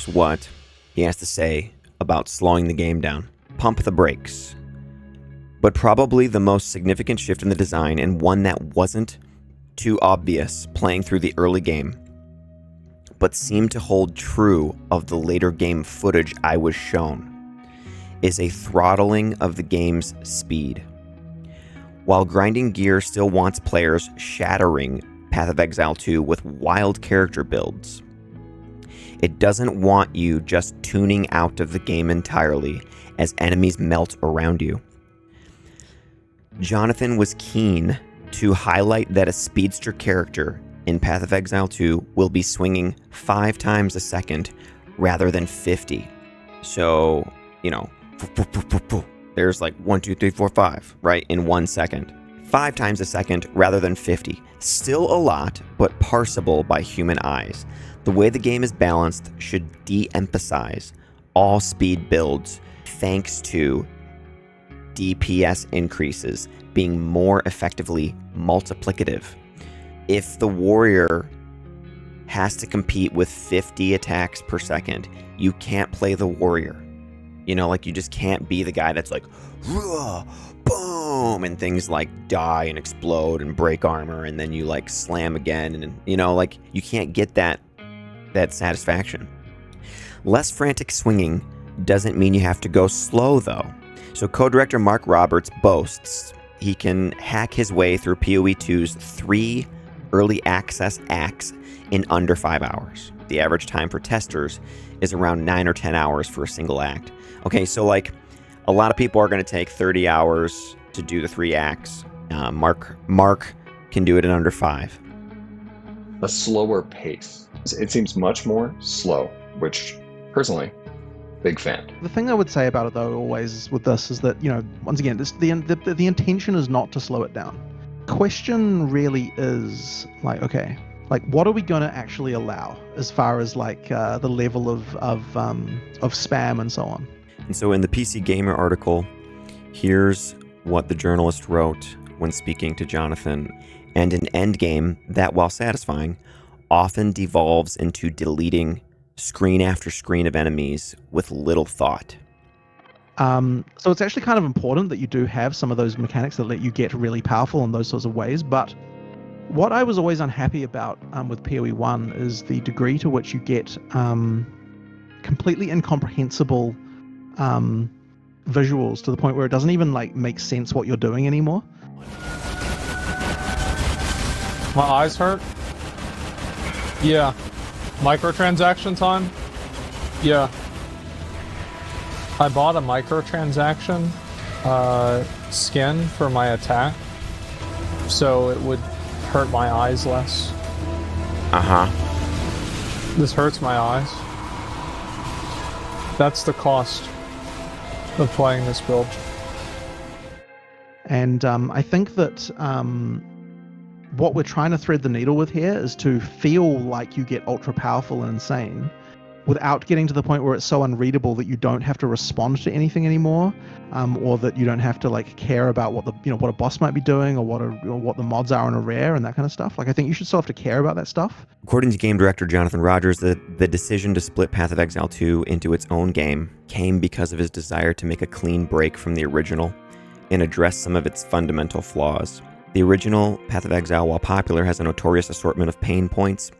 here's what he has to say about slowing the game down. Pump the brakes. But probably the most significant shift in the design, and one that wasn't too obvious playing through the early game, but seemed to hold true of the later game footage I was shown, is a throttling of the game's speed. While grinding gear still wants players shattering Path of Exile 2 with wild character builds, it doesn't want you just tuning out of the game entirely as enemies melt around you. Jonathan was keen to highlight that a speedster character in Path of Exile 2 will be swinging 5 times a second rather than 50. So, there's like 1, 2, 3, 4, 5, right, in 1 second. 5 times a second rather than 50. Still a lot, but parsable by human eyes. The way the game is balanced should de-emphasize all speed builds thanks to DPS increases being more effectively multiplicative. If the warrior has to compete with 50 attacks per second, you can't play the warrior. You just can't be the guy that's like, boom, and things like die and explode and break armor, and then you like slam again, and you can't get that satisfaction. Less frantic swinging doesn't mean you have to go slow, though. So co-director Mark Roberts boasts he can hack his way through PoE 2's 3 early access acts in under 5 hours. The average time for testers is around 9 or 10 hours for a single act. Okay, so a lot of people are going to take 30 hours to do the 3 acts. Mark can do it in under 5. A slower pace. It seems much more slow, which personally, big fan. The thing I would say about it, though, always with this is that, once again, the intention is not to slow it down. Question really is what are we going to actually allow as far as the level of spam and so on? And so in the PC Gamer article, here's what the journalist wrote when speaking to Jonathan. And an endgame that, while satisfying, often devolves into deleting screen after screen of enemies with little thought. So it's actually kind of important that you do have some of those mechanics that let you get really powerful in those sorts of ways. But what I was always unhappy about with PoE 1 is the degree to which you get completely incomprehensible visuals to the point where it doesn't even make sense what you're doing anymore. My eyes hurt? Yeah. Microtransaction time? Yeah. I bought a microtransaction skin for my attack, so it would hurt my eyes less. This hurts my eyes. That's the cost of playing this build. And I think that what we're trying to thread the needle with here is to feel like you get ultra powerful and insane without getting to the point where it's so unreadable that you don't have to respond to anything anymore, or that you don't have to care about what what a boss might be doing, or what the mods are on a rare and that kind of stuff. I think you should still have to care about that stuff. According to game director Jonathan Rogers, the decision to split Path of Exile 2 into its own game came because of his desire to make a clean break from the original and address some of its fundamental flaws. The original Path of Exile, while popular, has a notorious assortment of pain points,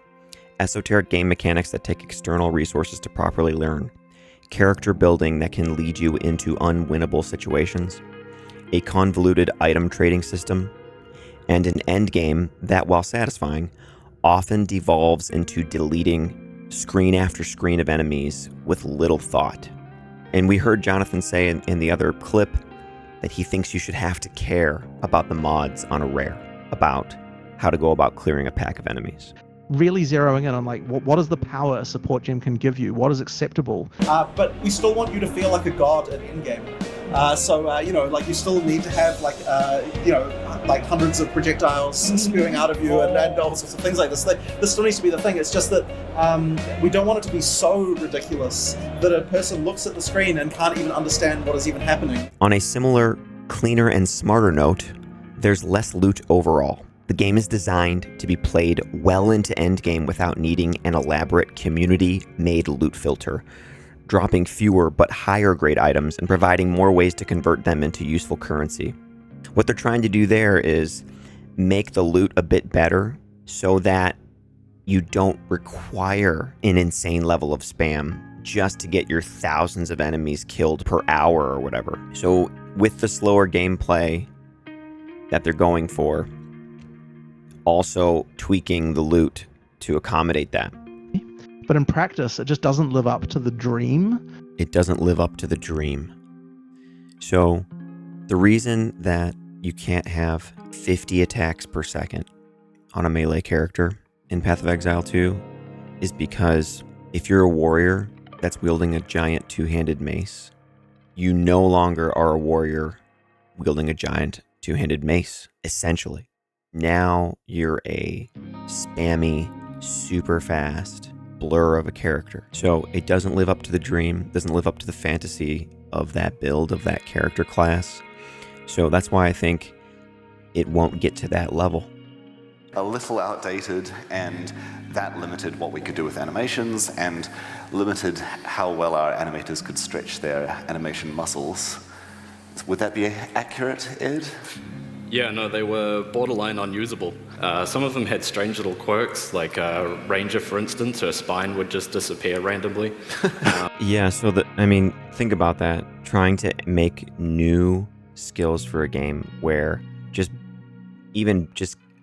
esoteric game mechanics that take external resources to properly learn, character building that can lead you into unwinnable situations, a convoluted item trading system, and an endgame that, while satisfying, often devolves into deleting screen after screen of enemies with little thought. And we heard Jonathan say in the other clip that he thinks you should have to care about the mods on a rare, about how to go about clearing a pack of enemies. Really zeroing in on what is the power a support gem can give you? What is acceptable? But we still want you to feel like a god at endgame. You still need to have hundreds of projectiles spewing out of you and all sorts of things like this. This still needs to be the thing. It's just that we don't want it to be so ridiculous that a person looks at the screen and can't even understand what is even happening. On a similar, cleaner and smarter note, there's less loot overall. The game is designed to be played well into endgame without needing an elaborate community-made loot filter, dropping fewer but higher grade items and providing more ways to convert them into useful currency. What they're trying to do there is make the loot a bit better so that you don't require an insane level of spam just to get your thousands of enemies killed per hour or whatever. So with the slower gameplay that they're going for, also tweaking the loot to accommodate that. But in practice, it just doesn't live up to the dream. It doesn't live up to the dream. So the reason that you can't have 50 attacks per second on a melee character in Path of Exile 2 is because if you're a warrior that's wielding a giant two-handed mace, you no longer are a warrior wielding a giant two-handed mace, essentially. Now you're a spammy, super fast blur of a character. So it doesn't live up to the dream, doesn't live up to the fantasy of that build, of that character class. So that's why I think it won't get to that level. A little outdated, and that limited what we could do with animations and limited how well our animators could stretch their animation muscles. Would that be accurate, Ed? Yeah, no, they were borderline unusable. Some of them had strange little quirks, like Ranger, for instance, her spine would just disappear randomly. Yeah, so think about that. Trying to make new skills for a game where just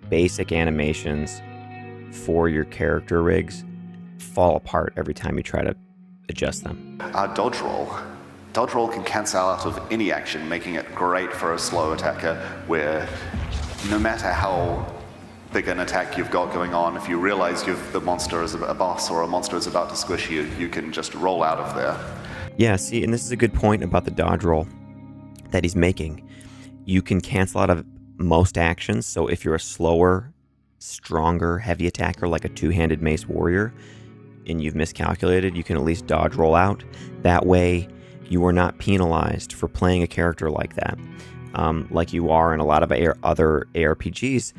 basic animations for your character rigs fall apart every time you try to adjust them. Dodge roll. Dodge roll can cancel out of any action, making it great for a slow attacker where no matter how big an attack you've got going on, if you realize the monster is a boss or a monster is about to squish you, you can just roll out of there. Yeah, see, and this is a good point about the dodge roll that he's making. You can cancel out of most actions, so if you're a slower, stronger, heavy attacker like a two-handed mace warrior, and you've miscalculated, you can at least dodge roll out. That way, you are not penalized for playing a character like that. Like you are in a lot of other ARPGs,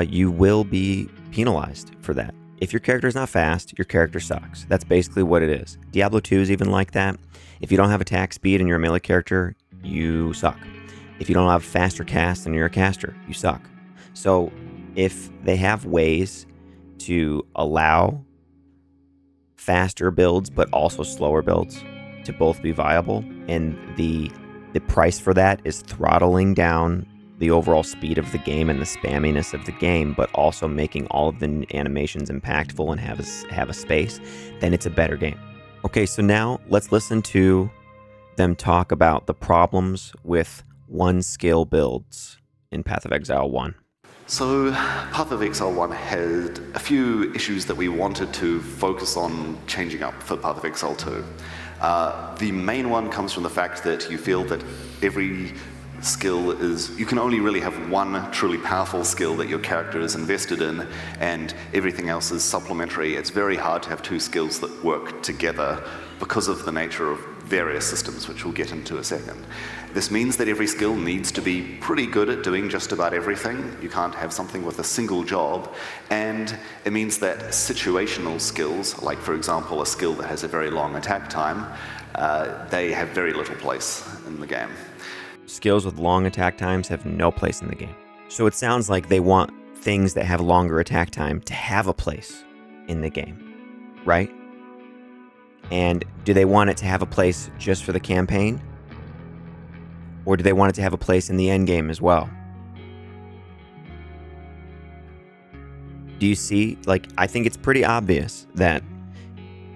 you will be penalized for that. If your character is not fast, your character sucks. That's basically what it is. Diablo 2 is even like that. If you don't have attack speed and you're a melee character, you suck. If you don't have faster cast and you're a caster, you suck. So if they have ways to allow faster builds but also slower builds to both be viable, and the price for that is throttling down the overall speed of the game and the spamminess of the game, but also making all of the animations impactful and have a space, then it's a better game. Okay, so now let's listen to them talk about the problems with one skill builds in Path of Exile 1. So Path of Exile 1 had a few issues that we wanted to focus on changing up for Path of Exile 2. The main one comes from the fact that you feel that every skill you can only really have one truly powerful skill that your character is invested in, and everything else is supplementary. It's very hard to have two skills that work together because of the nature of various systems, which we'll get into a second. This means that every skill needs to be pretty good at doing just about everything. You can't have something with a single job, and it means that situational skills, like for example a skill that has a very long attack time, they have very little place in the game. Skills with long attack times have no place in the game. So it sounds like they want things that have longer attack time to have a place in the game, right? And do they want it to have a place just for the campaign? Or do they want it to have a place in the end game as well? Do you see? I think it's pretty obvious that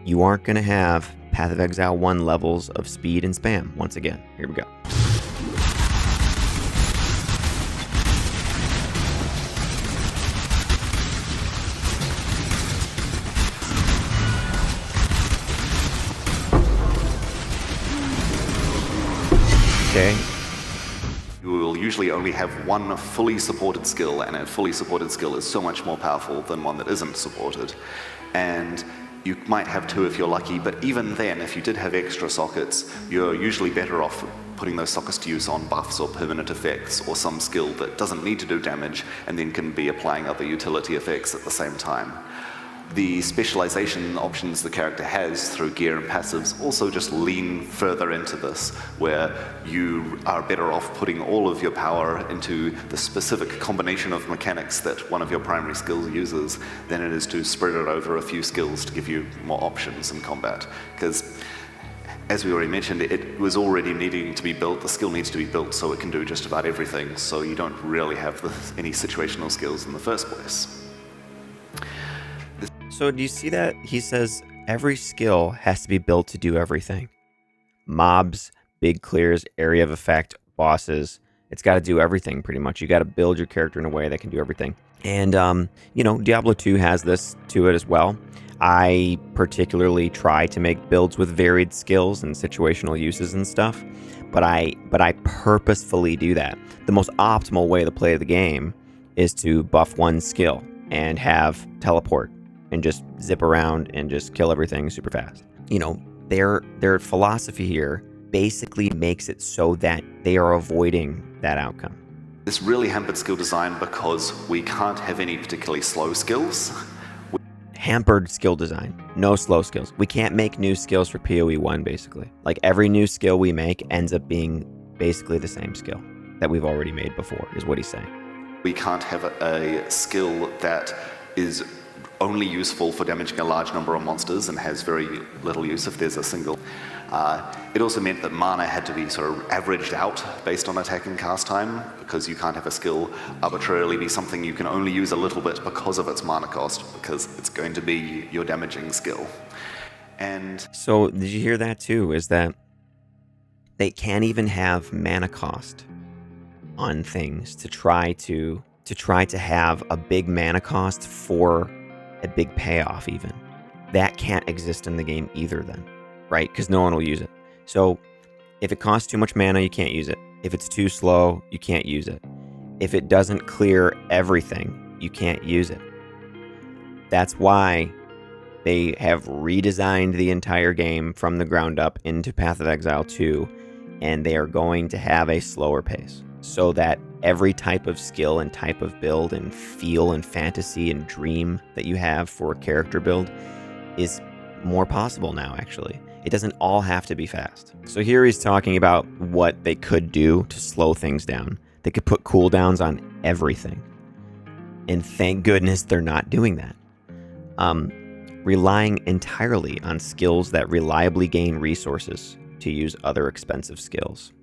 you aren't going to have Path of Exile 1 levels of speed and spam. Once again, here we go. Okay. You will usually only have one fully supported skill, and a fully supported skill is so much more powerful than one that isn't supported. And you might have two if you're lucky, but even then, if you did have extra sockets, you're usually better off putting those sockets to use on buffs or permanent effects or some skill that doesn't need to do damage and then can be applying other utility effects at the same time. The specialization options the character has through gear and passives also just lean further into this, where you are better off putting all of your power into the specific combination of mechanics that one of your primary skills uses than it is to spread it over a few skills to give you more options in combat. Because, as we already mentioned, it was already needing to be built, the skill needs to be built so it can do just about everything, so you don't really have any situational skills in the first place. So do you see that? He says every skill has to be built to do everything. Mobs, big clears, area of effect, bosses. It's got to do everything pretty much. You got to build your character in a way that can do everything. And, Diablo 2 has this to it as well. I particularly try to make builds with varied skills and situational uses and stuff. But I purposefully do that. The most optimal way to play the game is to buff one skill and have teleport and just zip around and just kill everything super fast. Their philosophy here basically makes it so that they are avoiding that outcome. This really hampered skill design because we can't have any particularly slow skills. Hampered skill design. No slow skills. We can't make new skills for PoE 1, basically. Like, every new skill we make ends up being basically the same skill that we've already made before, is what he's saying. We can't have a skill that is only useful for damaging a large number of monsters and has very little use if there's a single. It also meant that mana had to be sort of averaged out based on attack and cast time, because you can't have a skill arbitrarily be something you can only use a little bit because of its mana cost, because it's going to be your damaging skill. And so did you hear that too, is that they can't even have mana cost on things to try to have a big mana cost for a big payoff even. That can't exist in the game either then, right? Because no one will use it. So if it costs too much mana, you can't use it. If it's too slow, you can't use it. If it doesn't clear everything, you can't use it. That's why they have redesigned the entire game from the ground up into Path of Exile 2, and they are going to have a slower pace so that every type of skill and type of build and feel and fantasy and dream that you have for a character build is more possible now, actually. It doesn't all have to be fast. So here he's talking about what they could do to slow things down. They could put cooldowns on everything. And thank goodness they're not doing that. Relying entirely on skills that reliably gain resources to use other expensive skills.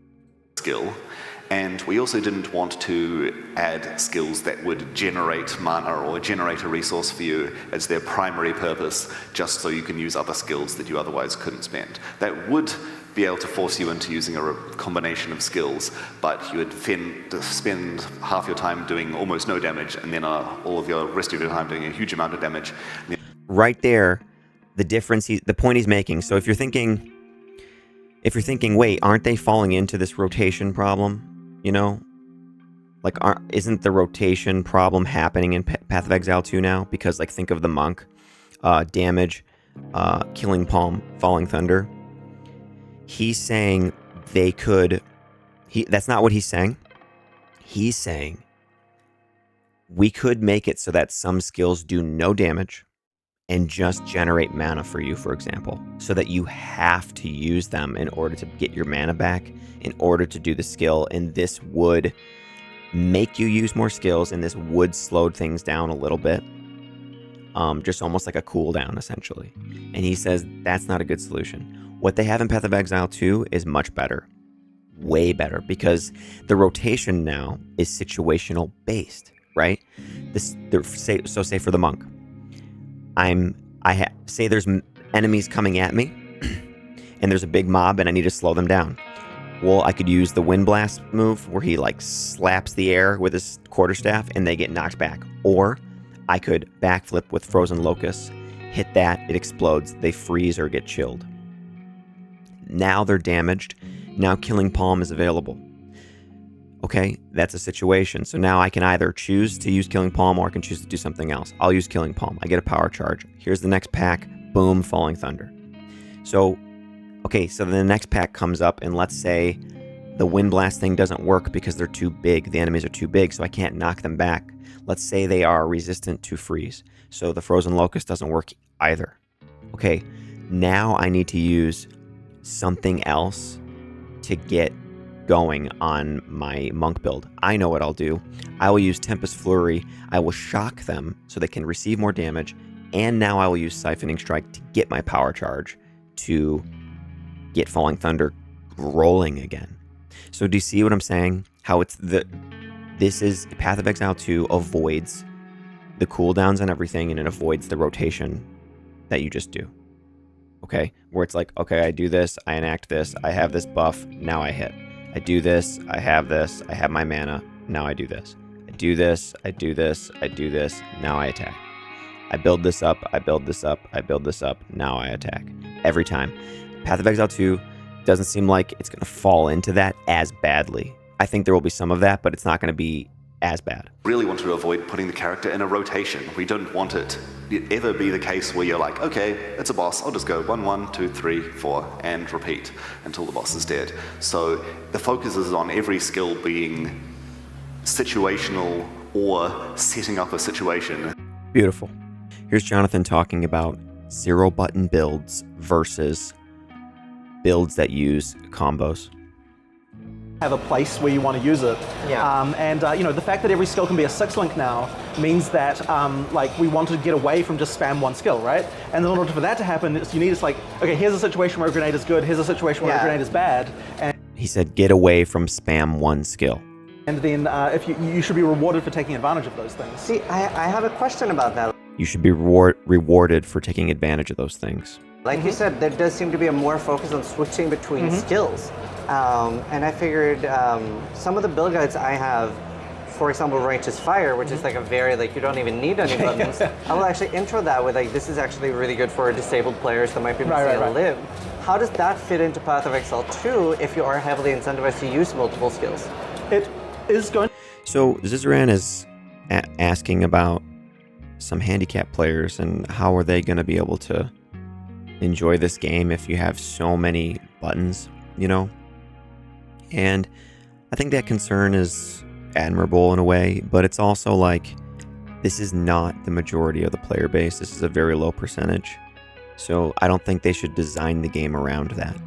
And we also didn't want to add skills that would generate mana or generate a resource for you as their primary purpose, just so you can use other skills that you otherwise couldn't spend. That would be able to force you into using a combination of skills, but you would spend half your time doing almost no damage, and then all of your rest of your time doing a huge amount of damage. Right there, the point he's making. So if you're thinking, wait, aren't they falling into this rotation problem? Like, isn't the rotation problem happening in Path of Exile 2 now? Because, like, think of the monk, damage, killing palm, falling thunder. He's saying they could. That's not what he's saying. He's saying we could make it so that some skills do no damage and just generate mana for you, for example, so that you have to use them in order to get your mana back, in order to do the skill, and this would make you use more skills, and this would slow things down a little bit, just almost like a cooldown, essentially. And he says that's not a good solution. What they have in Path of Exile 2 is much better, way better, because the rotation now is situational based, right? Say for the monk, say there's enemies coming at me, and there's a big mob, and I need to slow them down. Well, I could use the Wind Blast move, where he like slaps the air with his quarterstaff, and they get knocked back. Or I could backflip with Frozen Locust, hit that, it explodes, they freeze or get chilled. Now they're damaged. Now Killing Palm is available. Okay, that's a situation. So now I can either choose to use Killing Palm, or I can choose to do something else. I'll use Killing Palm. I get a power charge. Here's the next pack. Boom, Falling Thunder. So, okay, so the next pack comes up, and let's say the wind blast thing doesn't work because they're too big. The enemies are too big, so I can't knock them back. Let's say they are resistant to freeze, so the frozen locust doesn't work either. Okay, now I need to use something else to get going on my monk build. I know what I'll do. I will use Tempest Flurry. I will shock them so they can receive more damage, and now I will use Siphoning Strike to get my power charge to get Falling Thunder rolling again. So do you see what I'm saying? How this is Path of Exile 2 avoids the cooldowns and everything, and it avoids the rotation that you just do. Okay? Where it's like, okay, I do this, I enact this, I have this buff, now I hit. I do this, I have my mana, now I do this. I do this, I do this, I do this, now I attack. I build this up, I build this up, I build this up, now I attack. Every time. Path of Exile 2 doesn't seem like it's going to fall into that as badly. I think there will be some of that, but it's not going to be as bad. Really want to avoid putting the character in a rotation. We don't want it ever be the case where you're like, okay, it's a boss, I'll just go 1, 1, 2, 3, 4, and repeat until the boss is dead. So the focus is on every skill being situational or setting up a situation. Beautiful. Here's Jonathan talking about 0-button builds versus builds that use combos. Have a place where you want to use it. The fact that every skill can be a 6-link now means that we want to get away from just spam one skill, right? And in order for that to happen, you need okay, here's a situation where a grenade is good, here's a situation where a grenade is bad. And he said get away from spam one skill. And then if you should be rewarded for taking advantage of those things. See, I have a question about that. You should be rewarded for taking advantage of those things. Like you said, there does seem to be a more focus on switching between skills. And I figured some of the build guides I have, for example, Righteous Fire, which is like a very, you don't even need any buttons. I will actually intro that with, this is actually really good for disabled players that might be able to live. How does that fit into Path of Exile 2 if you are heavily incentivized to use multiple skills? It is going. So Zizaran is asking about some handicap players and how are they going to be able to enjoy this game if you have so many buttons, And I think that concern is admirable in a way, but it's also this is not the majority of the player base. This is a very low percentage. So I don't think they should design the game around that.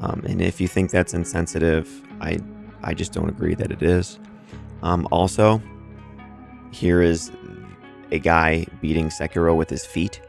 And if you think that's insensitive, I just don't agree that it is. Also, here is a guy beating Sekiro with his feet.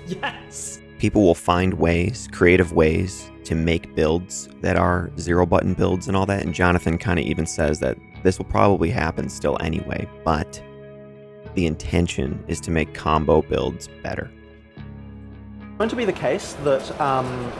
Yes! People will find ways, creative ways, to make builds that are 0-button builds and all that, and Jonathan kind of even says that this will probably happen still anyway, but the intention is to make combo builds better. Going to be the case that,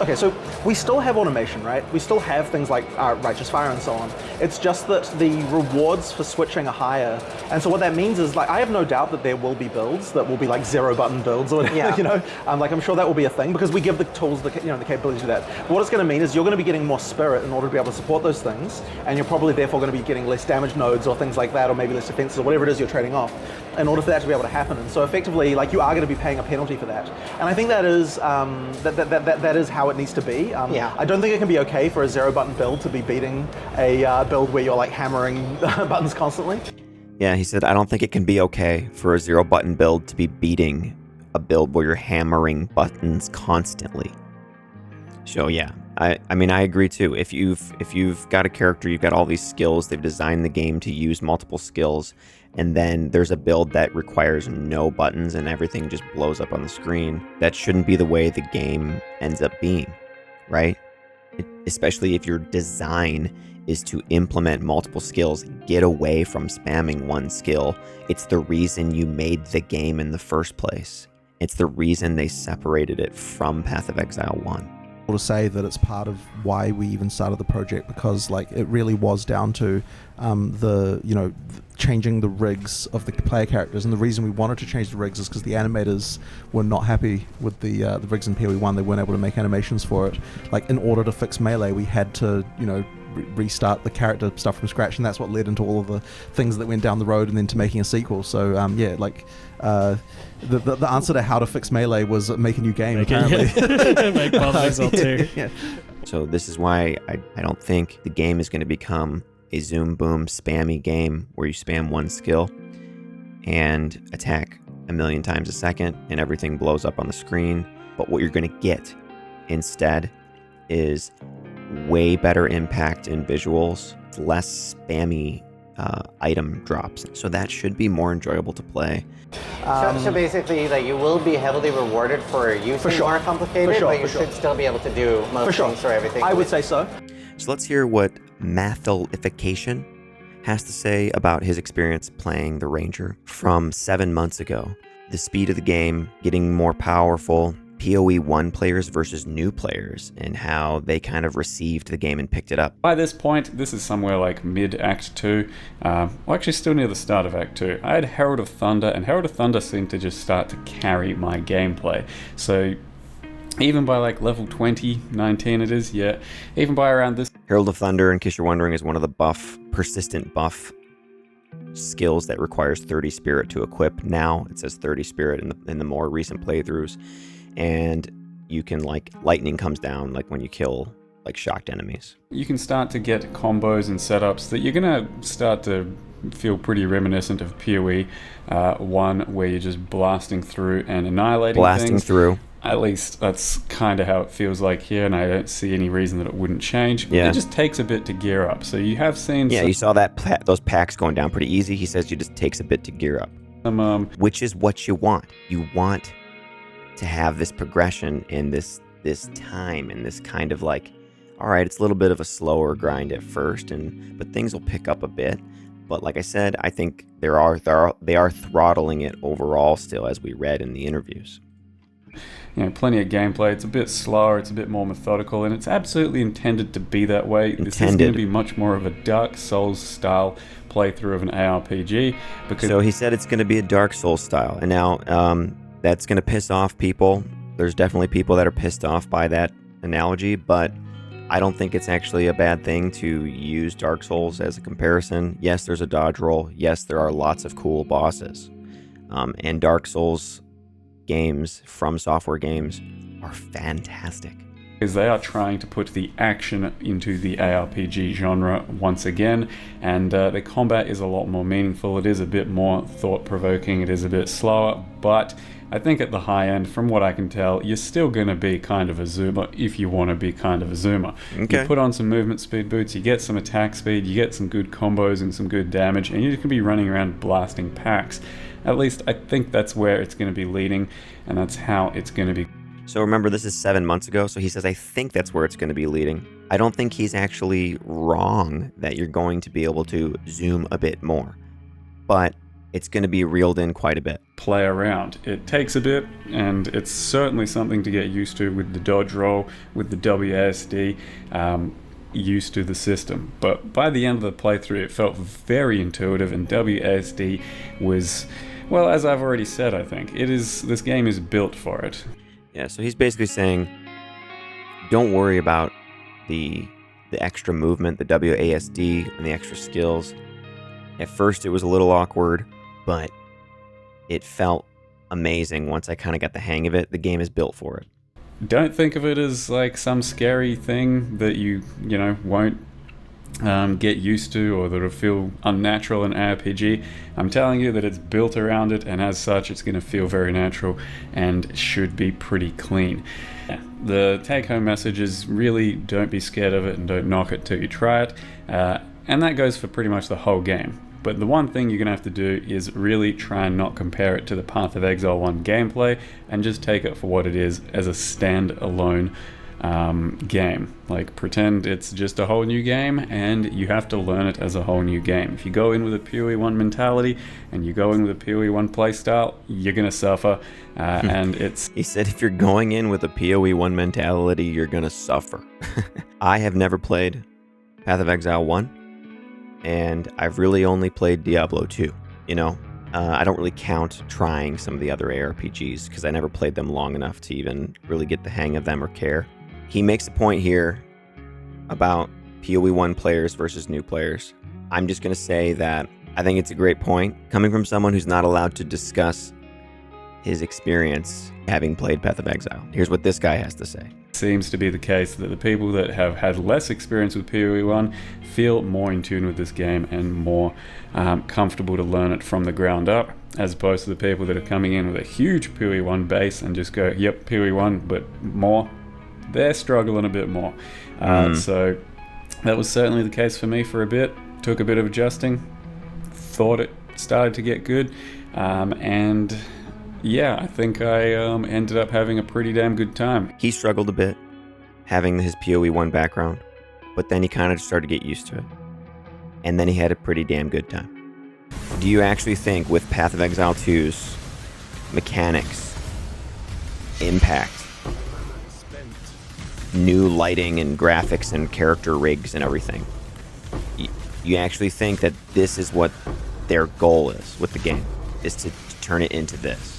okay, so we still have automation, right? We still have things like Righteous Fire and so on. It's just that the rewards for switching are higher. And so what that means is, I have no doubt that there will be builds that will be 0-button builds or whatever, I'm sure that will be a thing because we give the tools, the capability to do that. But what it's going to mean is you're going to be getting more spirit in order to be able to support those things, and you're probably therefore going to be getting less damage nodes or things like that, or maybe less defenses or whatever it is you're trading off in order for that to be able to happen. And so effectively, you are going to be paying a penalty for that. And I think that is that is how it needs to be. I don't think it can be okay for a 0-button build to be beating a build where you're hammering buttons constantly. Yeah, he said, I don't think it can be okay for a 0-button build to be beating a build where you're hammering buttons constantly. So yeah, I agree too. If you've got a character, you've got all these skills, they've designed the game to use multiple skills, and then there's a build that requires no buttons and everything just blows up on the screen, that shouldn't be the way the game ends up being, right? Especially if your design is to implement multiple skills, get away from spamming one skill. It's the reason you made the game in the first place. It's the reason they separated it from Path of Exile 1. To say that it's part of why we even started the project, because it really was down to changing the rigs of the player characters, and the reason we wanted to change the rigs is because the animators were not happy with the rigs in PoE1. They weren't able to make animations for it. In order to fix melee, we had to restart the character stuff from scratch, and that's what led into all of the things that went down the road and then to making a sequel. So the answer to how to fix Melee was make a new game, apparently. Make Path of Exile 2. Yeah. So this is why I don't think the game is going to become a zoom boom spammy game where you spam one skill and attack a million times a second and everything blows up on the screen. But what you're going to get instead is way better impact in visuals, less spammy item drops. So that should be more enjoyable to play. So basically, like, you will be heavily rewarded for using more complicated, but you should still be able to do most things or everything. I would say so. So let's hear what Mathilification has to say about his experience playing the Ranger from 7 months ago. The speed of the game, getting more powerful, PoE 1 players versus new players, and how they kind of received the game and picked it up. By this point, this is somewhere like mid-Act 2, well, actually still near the start of Act 2. I had Herald of Thunder, and Herald of Thunder seemed to just start to carry my gameplay. So even by like level 20, 19 it is, yeah, even by around this... Herald of Thunder, in case you're wondering, is one of the persistent buff skills that requires 30 spirit to equip. Now it says 30 spirit in the more recent playthroughs. And you can, like, lightning comes down like when you kill like shocked enemies. You can start to get combos and setups that you're gonna start to feel pretty reminiscent of PoE 1, where you're just blasting through and annihilating things. Through. At least that's kind of how it feels like here, and I don't see any reason that it wouldn't change. Yeah. It just takes a bit to gear up. So you have seen... Yeah, you saw that those packs going down pretty easy. He says it just takes a bit to gear up. Which is what you want. You want to have this progression in this time, and this kind of like, all right, it's a little bit of a slower grind at first, but things will pick up a bit. But like I said, I think they are throttling it overall still, as we read in the interviews. You know, plenty of gameplay. It's a bit slower, it's a bit more methodical, and it's absolutely intended to be that way. This is going to be much more of a Dark Souls style playthrough of an ARPG. So he said it's going to be a Dark Souls style, and now that's going to piss off people. There's definitely people that are pissed off by that analogy, but I don't think it's actually a bad thing to use Dark Souls as a comparison. Yes, there's a dodge roll. Yes, there are lots of cool bosses. And Dark Souls games, From Software games, are fantastic. Because they are trying to put the action into the ARPG genre once again, and the combat is a lot more meaningful. It is a bit more thought-provoking, it is a bit slower, but I think at the high end, from what I can tell, you're still going to be kind of a zoomer if you want to be kind of a zoomer. Okay. You put on some movement speed boots, you get some attack speed, you get some good combos and some good damage, and you can be running around blasting packs. At least I think that's where it's going to be leading, and that's how it's going to be. So remember, this is 7 months ago, so he says, I think that's where it's going to be leading. I don't think he's actually wrong that you're going to be able to zoom a bit more, but it's going to be reeled in quite a bit. Play around. It takes a bit, and it's certainly something to get used to with the dodge roll, with the WASD, used to the system. But by the end of the playthrough, it felt very intuitive, and WASD was, well, as I've already said, I think, this game is built for it. Yeah, so he's basically saying, don't worry about the extra movement, the WASD, and the extra skills. At first it was a little awkward, but it felt amazing once I kind of got the hang of it. The game is built for it. Don't think of it as like some scary thing that you won't get used to, or that'll feel unnatural in RPG. I'm telling you that it's built around it, and as such it's going to feel very natural and should be pretty clean. The take-home message is really don't be scared of it and don't knock it till you try it, and that goes for pretty much the whole game. But the one thing you're going to have to do is really try and not compare it to the Path of Exile 1 gameplay, and just take it for what it is as a stand-alone game. Like, pretend it's just a whole new game, and you have to learn it as a whole new game. If you go in with a PoE 1 mentality and you go in with a PoE 1 playstyle, you're gonna suffer. And it's... He said if you're going in with a PoE 1 mentality, you're gonna suffer. I have never played Path of Exile 1, and I've really only played Diablo 2. I don't really count trying some of the other ARPGs because I never played them long enough to even really get the hang of them or care. He makes a point here about PoE 1 players versus new players. I'm just going to say that I think it's a great point coming from someone who's not allowed to discuss his experience having played Path of Exile. Here's what this guy has to say. Seems to be the case that the people that have had less experience with PoE 1 feel more in tune with this game and more comfortable to learn it from the ground up, as opposed to the people that are coming in with a huge PoE 1 base and just go, yep, PoE 1, but more. They're struggling a bit more. So that was certainly the case for me for a bit. Took a bit of adjusting. Thought it started to get good. And yeah, I think I ended up having a pretty damn good time. He struggled a bit having his PoE 1 background, but then he kind of started to get used to it. And then he had a pretty damn good time. Do you actually think with Path of Exile 2's mechanics, impact, new lighting and graphics and character rigs and everything, you actually think that this is what their goal is with the game, is to turn it into this?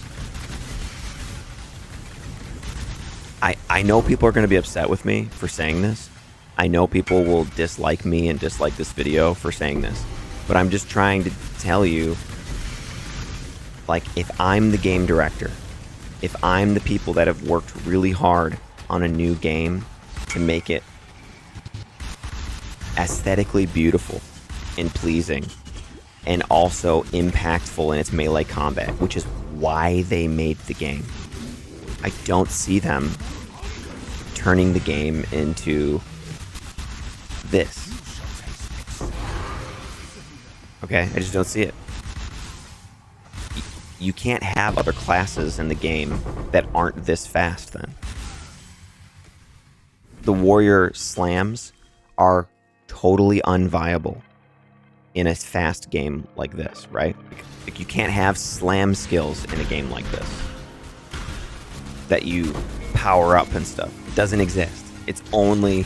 I know people are going to be upset with me for saying this. I know people will dislike me and dislike this video for saying this. But I'm just trying to tell you, like, if I'm the game director, if I'm the people that have worked really hard on a new game to make it aesthetically beautiful and pleasing and also impactful in its melee combat, which is why they made the game, I don't see them turning the game into this. Okay, I just don't see it. You can't have other classes in the game that aren't this fast then. The warrior slams are totally unviable in a fast game like this, right? Like, you can't have slam skills in a game like this that you power up and stuff. It doesn't exist. It's only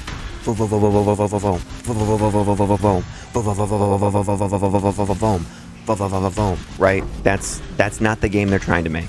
right? That's not the game they're trying to make.